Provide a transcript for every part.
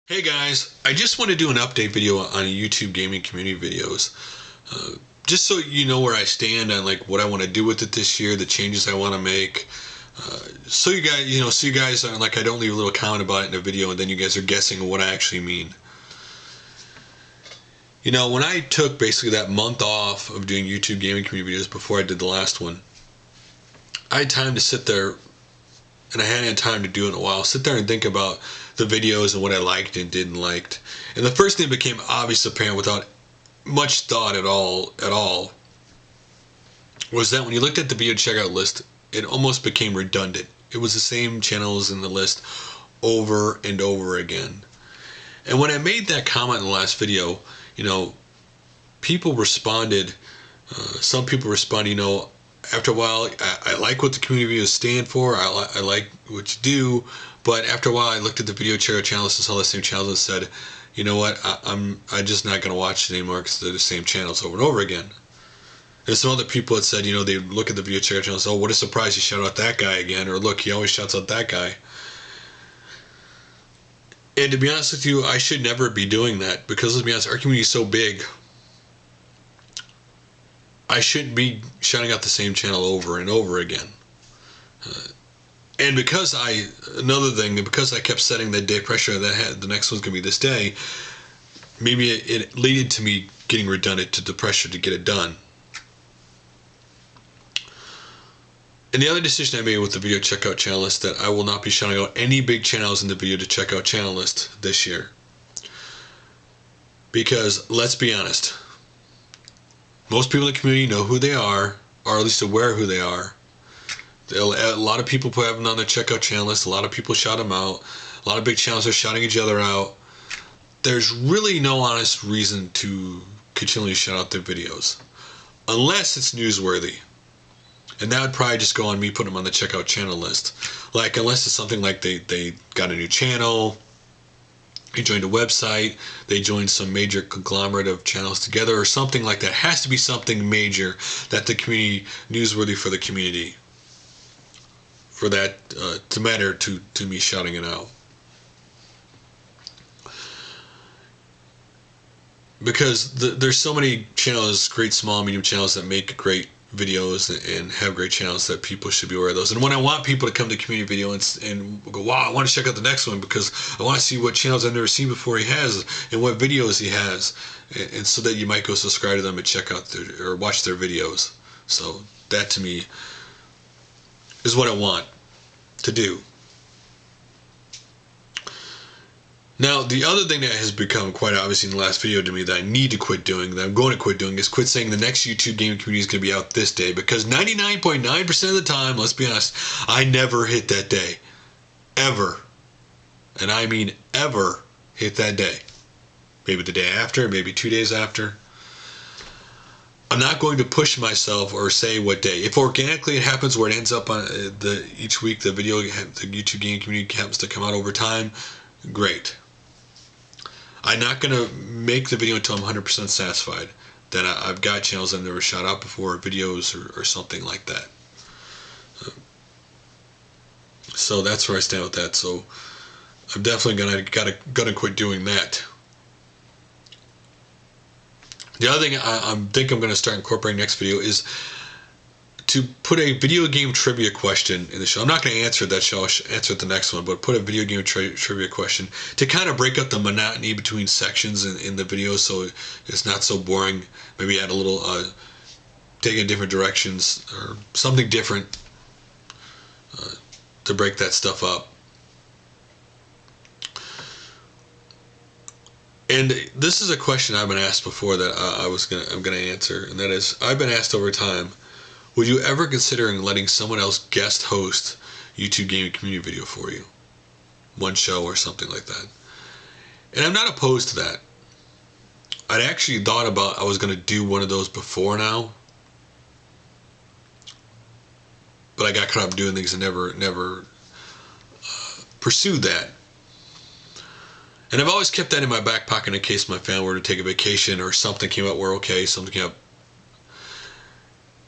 Hey guys, I just want to do an update video on YouTube gaming community videos. Just so you know where I stand on like what I want to do with it this year, the changes I want to make. So you guys are like I don't leave a little comment about it in a video and then you guys are guessing what I actually mean. You know, when I took basically that month off of doing YouTube gaming community videos before I did the last one, I had time to sit there and I hadn't had time to do it in a while. Sit there and think about the videos and what I liked and didn't like. And the first thing that became obvious apparent without much thought at all was that when you looked at the video checkout list, it almost became redundant. It was the same channels in the list over and over again. And when I made that comment in the last video, you know, people responded. Some people responded, after a while, I like what the community videos stand for. I like what you do, but after a while, I looked at the video channels and saw the same channels and said, you know what, I'm just not going to watch it anymore because they're the same channels over and over again. And some other people had said, they look at the video channels and say, oh, what a surprise, he shout out that guy again, or look, he always shouts out that guy. And to be honest with you, I should never be doing that because, let's be honest, our community is so big. I shouldn't be shouting out the same channel over and over again. And because I kept setting that day pressure that the next one's going to be this day, maybe it led to me getting redundant to the pressure to get it done. And the other decision I made with the video checkout channel list that I will not be shouting out any big channels in the video to checkout channel list this year. Because let's be honest, most people in the community know who they are, or at least aware of who they are. A lot of people have them on their checkout channel list. A lot of people shout them out. A lot of big channels are shouting each other out. There's really no honest reason to continually shout out their videos, unless it's newsworthy. And that would probably just go on me putting them on the checkout channel list. Like, unless it's something like they got a new channel, they joined a website, they joined some major conglomerate of channels together, or something like that. It has to be something major that the community, newsworthy for the community, for that to matter to me shouting it out. Because there's so many channels, great small, medium channels that make great videos and have great channels that people should be aware of those. And when I want people to come to community video and go, wow, I want to check out the next one because I want to see what channels I've never seen before he has and what videos he has, and so that you might go subscribe to them and check out or watch their videos. So that to me is what I want to do. Now, the other thing that has become quite obvious in the last video to me that I need to quit doing, that I'm going to quit doing, is quit saying the next YouTube gaming community is going to be out this day, because 99.9% of the time, let's be honest, I never hit that day. Ever. And I mean ever hit that day. Maybe the day after, maybe 2 days after. I'm not going to push myself or say what day. If organically it happens where it ends up on each week, the YouTube gaming community happens to come out over time, great. I'm not going to make the video until I'm 100% satisfied that I've got channels I've never shot out before, or videos or something like that. So that's where I stand with that. So I'm definitely gonna quit doing that. The other thing I think I'm going to start incorporating next video is to put a video game trivia question in the show. I'm not going to answer that show. I'll answer it the next one, but put a video game trivia question to kind of break up the monotony between sections in the video so it's not so boring. Maybe add a little, take in different directions or something different to break that stuff up. And this is a question I've been asked before that I'm going to answer, and that is, I've been asked over time, would you ever consider letting someone else guest host YouTube gaming community video for you? One show or something like that. And I'm not opposed to that. I'd actually thought about I was going to do one of those before now, but I got caught up doing things and never pursued that. And I've always kept that in my back pocket in case my family were to take a vacation or something came up where, okay, something came up.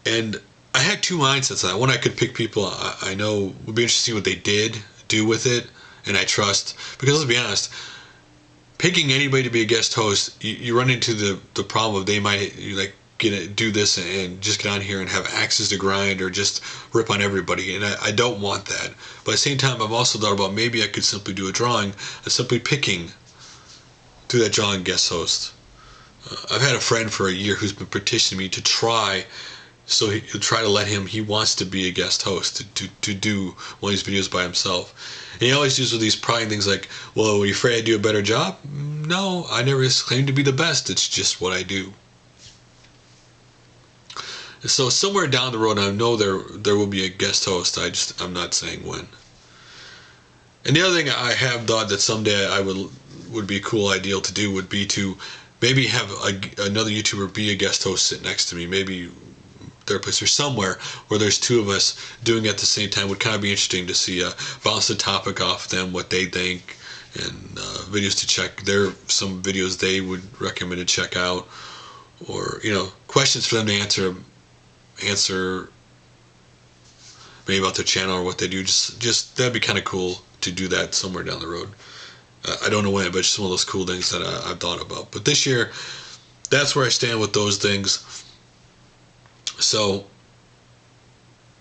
And I had two mindsets on that. One, I could pick people I know would be interested to see what they do with it, and I trust. Because let's be honest, picking anybody to be a guest host, you run into the problem of they might like do this and just get on here and have axes to grind or just rip on everybody, and I don't want that. But at the same time, I've also thought about maybe I could simply do a drawing and simply picking through that drawing guest host. I've had a friend for a year who's been petitioning me to try, so he'll try to let him. He wants to be a guest host to do one of these videos by himself. And he always uses these prying things like, "Well, are you afraid I do a better job?" No, I never claimed to be the best. It's just what I do. So somewhere down the road, I know there will be a guest host. I'm not saying when. And the other thing I have thought that someday I would be a cool ideal to do would be to maybe have another YouTuber be a guest host, sit next to me, maybe therapist or somewhere where there's two of us doing it at the same time. Would kind of be interesting to see, bounce the topic off them, what they think, and videos to check. There are some videos they would recommend to check out, or questions for them to answer maybe about their channel or what they do. Just that'd be kind of cool to do that somewhere down the road. I don't know when, but it's just one of those cool things that I've thought about. But this year, that's where I stand with those things. So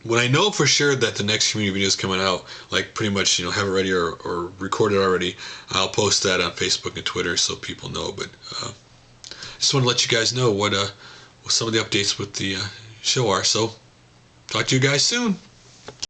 when I know for sure that the next community video is coming out, like pretty much have it ready or recorded already, I'll post that on Facebook and Twitter so people know. But just want to let you guys know what some of the updates with the show are. So talk to you guys soon.